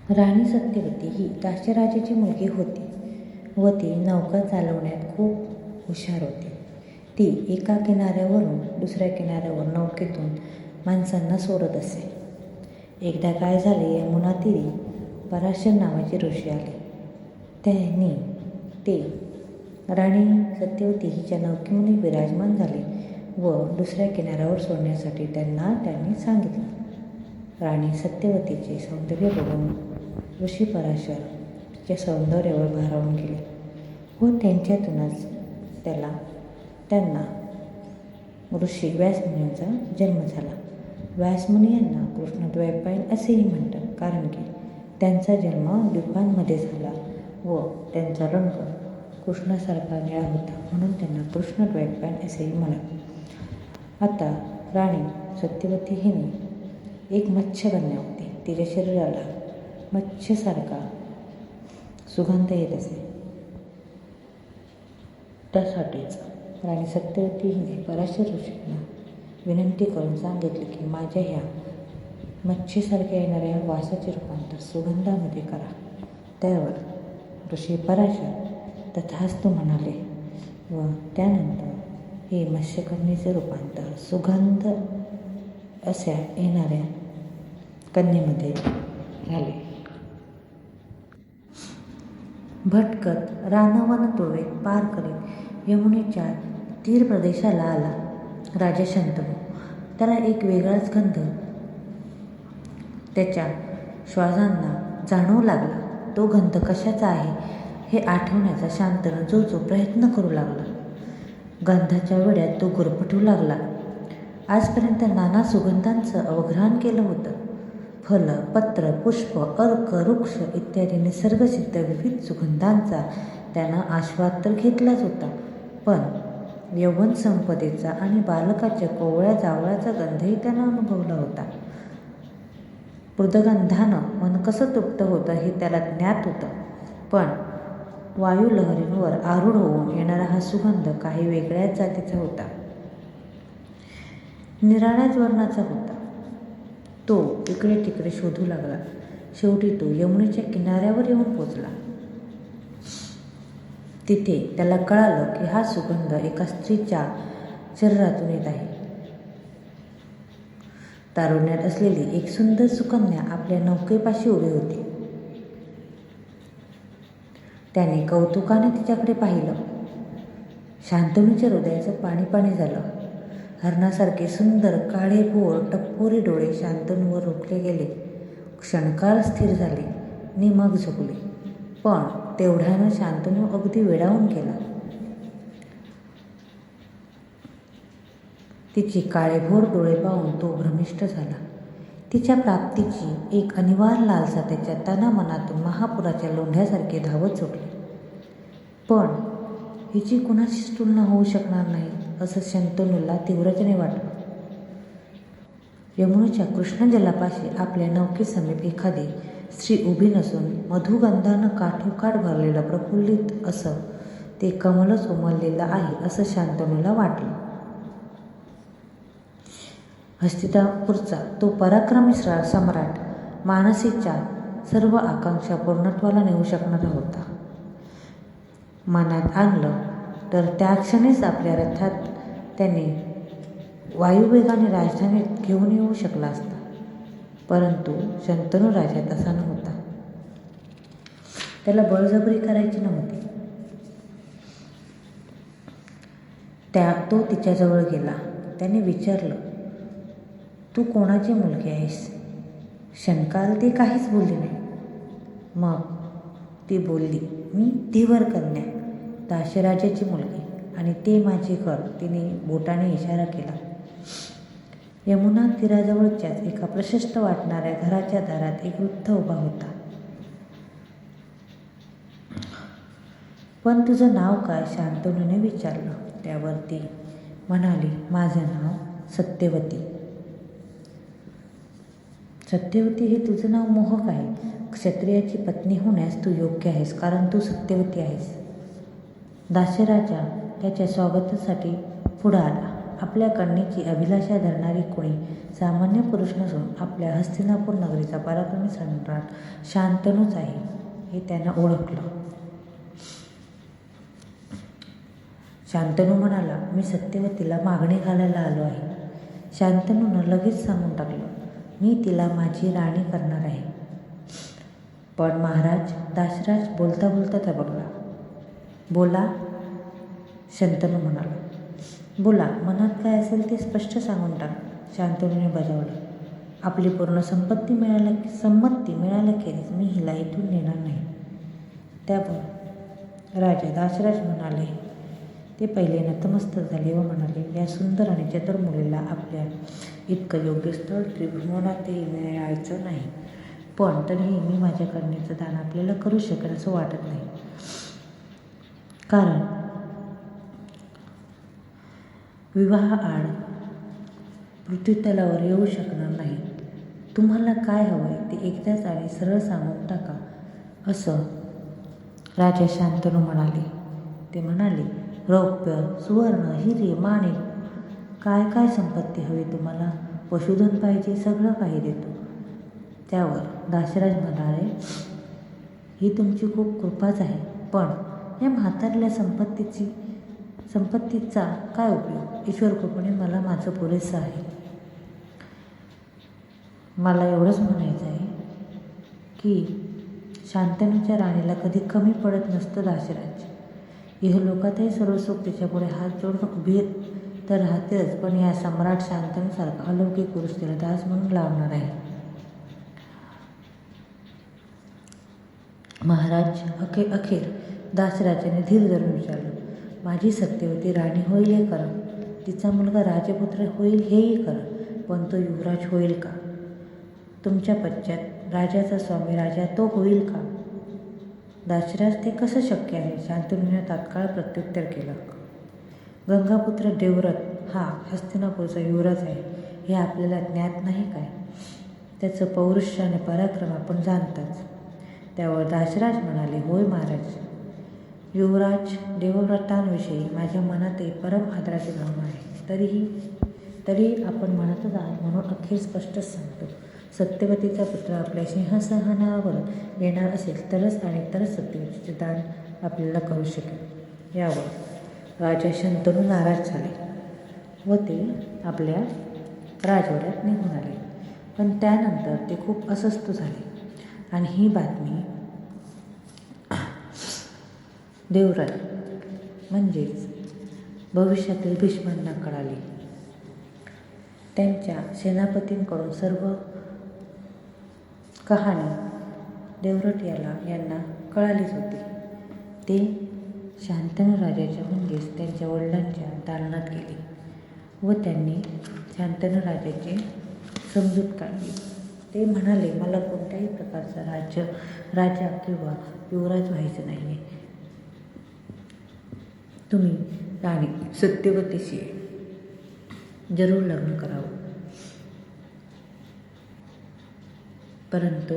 राणी सत्यवती ही दाक्षराजाची मुलगी होती व ती नौका चालवण्यात खूप हुशार होती. ती एका किनाऱ्यावरून दुसऱ्या किनाऱ्यावर नौकेतून माणसांना सोडत असे. एकदा काय झाले, यमुना तीरी पराशर नावाचे ऋषी आले. त्यांनी ते राणी सत्यवती हिच्या नौकेमध्ये विराजमान झाले व दुसऱ्या किनाऱ्यावर सोडण्यासाठी त्यांनी सांगितले. राणी सत्यवतीचे सौंदर्य बघून ऋषी पराशर तिच्या सौंदर्यावर भारावून गेले व त्यांच्यातूनच त्यांना ऋषी व्यासमुनींचा जन्म झाला. व्यासमुनी यांना कृष्णद्वैपायन असेही म्हणतात, कारण की त्यांचा जन्म द्वीपांमध्ये झाला व त्यांचा रंग कृष्णासारखा निळा होता, म्हणून त्यांना कृष्णद्वैपायन असेही म्हणत. आता राणी सत्यवती हिने एक मत्स्यकन्या होती. तिच्या शरीराला मत्स्यासारखा सुगंध येत असे. त्यासाठीच राणी सत्यवती हिने पराशर ऋषींना विनंती करून सांगितले की माझ्या ह्या मत्स्यासारख्या येणाऱ्या वासाचे रूपांतर सुगंधामध्ये करा. त्यावर ऋषी पराशर तथास्तु म्हणाले व त्यानंतर हे मत्स्यकन्येचे रूपांतर सुगंध अशा येणाऱ्या कन्येमध्ये झाले. भटकत रानवन तुळवे पार करीत यमुनेच्या तीर प्रदेशाला आला राजा शंतनू. त्याला एक वेगळाच गंध त्याच्या श्वासांना जाणवू लागला. तो गंध कशाचा आहे हे आठवण्याचा शंतनू जो प्रयत्न करू लागला. गंधाच्या वेड्यात तो गुरफटू लागला. आजपर्यंत नाना सुगंधांचं अवघ्राण केलं होतं. फल, पत्र, पुष्प, अर्क, वृक्ष इत्यादी निसर्गसिद्ध विविध सुगंधांचा त्यानं आस्वाद तर घेतलाच होता, पण यौवन संपदेचा आणि बालकाच्या कोवळ्या जावळाचा गंधही त्यानं अनुभवला होता. मृदगंधानं मन कसं तृप्त होतं हे त्याला ज्ञात होतं, पण वायुलहरींवर आरूढ होऊन येणारा हा सुगंध काही वेगळ्याच जातीचा होता. निराळ्याच वर्णाचा होता. तो इकडे तिकडे शोधू लागला. शेवटी तो यमुनेच्या किनाऱ्यावर येऊन पोचला. तिथे त्याला कळालं की हा सुगंध एका स्त्रीच्या शरीरातून येत आहे. तारुण्यात असलेली एक सुंदर सुकन्या आपल्या नौकेपाशी उभी होती. त्याने कौतुकाने तिच्याकडे पाहिलं. शंतनूच्या हृदयाचं पाणी पाणी झालं. हरणासारखे सुंदर काळेभोर टप्पोरी डोळे शंतनूवर रोखले गेले. क्षणकाळ स्थिर झाले नि मग झोपले. पण तेवढ्यानं शंतनू अगदी वेडावून गेला. तिची काळेभोर डोळे पाहून तो भ्रमिष्ट झाला. तिच्या प्राप्तीची एक अनिवार्य लालसा त्याच्या तनामनातून महापुराच्या लोंढ्यासारखे धावत सुटले. पण हिची कुणाशीच तुलना होऊ शकणार नाही असं शंतनूला तीव्रतेने वाटलं. यमुनेच्या कृष्ण जलापाशी आपल्या नौकेसमीप एखादी स्त्री उभी नसून मधुगंधानं काठोकाठ भरलेलं प्रफुल्लित असं ते कमलच उमललेलं आहे असं शंतनूला वाटलं. हस्तिनापूरचा तो पराक्रमी सम्राट मानसीच्या सर्व आकांक्षा पूर्णत्वाला नेऊ शकणारा होता. मनात आणलं तर त्या क्षणीच आपल्या रथात त्याने वायुवेगाने राजधानीत घेऊन येऊ शकला असता. परंतु शंतनू राजा तसा नव्हता. त्याला बळजबरी करायची नव्हती. तो तिच्याजवळ गेला. त्याने विचारलं, तू कोणाची मुलगी आहेस? क्षणकाल ती काहीच बोलली नाही. मग ती बोलली, मी धीवर कन्या, दाक्षराजाची मुलगी, आणि ते माझे घर. तिने बोटाने इशारा केला. यमुना तीराजवळच्याच एका प्रशस्त वाटणाऱ्या घराच्या दारात एक वृद्ध उभा होता. पण तुझं नाव काय? शंतनूने विचारलं. त्यावर ती म्हणाली, माझं नाव सत्यवती. सत्यवती हे तुझं नाव मोहक आहे. क्षत्रियाची पत्नी होण्यास तू योग्य आहेस, कारण तू सत्यवती आहेस. दाक्षराजा त्याच्या स्वागतासाठी पुढं आला. आपल्या कन्येची अभिलाषा धरणारी कोणी सामान्य पुरुष नसून आपल्या हस्तिनापूर नगरीचा पराक्रमी सम्राट शांतनूच आहे हे त्यानं ओळखलं. शांतनू म्हणाला, मी सत्यवतीला मागणी घालायला आलो आहे. शांतनूनं लगेच सांगून टाकलं, मी तिला माझी राणी करणार आहे. पण महाराज, दासराज बोलता बोलता थबकला. बोला, शंतनू म्हणाला. बोला, मनात काय असेल ते स्पष्ट सांगून टाक, शांतनूने बजावलं. आपली पूर्ण संपत्ती मिळाल्याखेरीज मी हिला इथून नेणार नाही. त्यावर राजा दासराज म्हणाले. ते पहिले नतमस्तक झाले व म्हणाले, या सुंदर आणि चतुर मुलीला आपल्या इतकं योग्य स्थळ त्रिभुवनातही मिळायचं नाही. पण तरीही मी माझ्या कन्येचं दान आपल्याला करू शकेल असं वाटत नाही. कारण विवाहाआड पृथ्वीतलावर येऊ शकणार नाही. तुम्हाला काय हवंय ते एकदाच आणि सरळ सांगून टाका, असं राजा शांतनू म्हणाले. ते म्हणाले, रौप्य, सुवर्ण, हिरे, माणिक, काय काय संपत्ती हवी तुम्हाला? पशुधन पाहिजे, सगळं काही देतो. त्यावर दासराज म्हणाले, ही तुमची खूप कृपाच आहे, पण या म्हातारल्या संपत्तीचा काय उपयोग? ईश्वर कृपेने मला माझं पुरेसं आहे. मला एवढंच म्हणायचं आहे की शांतनूच्या राणीला कधी कमी पडत नसतं दासराज. इहलोकातही सर्व सुख तिच्यापुढे हात जोडून उभी तर राहतेच, पण या सम्राट शांतनूसारखा अलौकिक पुरुष तिला दास म्हणून लावणार आहे. महाराज, अखेर दासराजाने धीर धरून विचारलं, माझी सत्यवती राणी होईल हे खरं, तिचा मुलगा राजपुत्र होईल हेही खरं, पण तो युवराज होईल का? तुमच्या पश्चात राजाचा स्वामी राजा तो होईल का? दासराज, ते कसं शक्य आहे? शांतनूने तात्काळ प्रत्युत्तर केलं. गंगापुत्र देवव्रत हा हस्तिनापूरचा युवराज आहे हे आपल्याला ज्ञात नाही काय? त्याचं पौरुष आणि पराक्रम आपण जाणताच. त्यावर दासराज म्हणाले, होय महाराज, युवराज देवव्रतांविषयी माझ्या मनातही परम आदराची भावना आहे. तरी आपण म्हणतच आहात म्हणून अखेर स्पष्टच सांगतो, सत्यवतीचा पुत्र आपल्या सिंहासनावर येणार असेल तरच आणि तरच सत्यवतीचे दान आपल्याला करू शकेल. यावर राजा शंतनू नाराज झाले व ते आपल्या राजवाड्यात निघून आले. पण त्यानंतर ते खूप अस्वस्थ झाले आणि ही बातमी देवव्रत म्हणजेच भविष्यातील भीष्मांना कळाली. त्यांच्या सेनापतींकडून सर्व कहाणी देवव्रत यांना कळालीच होती. ते शांतनू राजाच्या म्हणजेच त्यांच्या वडिलांच्या दालनात गेले व त्यांनी शांतनू राजाची समजूत काढली. ते म्हणाले, मला कोणत्याही प्रकारचा राजा किंवा युवराज व्हायचं नाही आहे. तुम्ही राणी सत्यवतीशी जरूर लग्न करावं, परंतु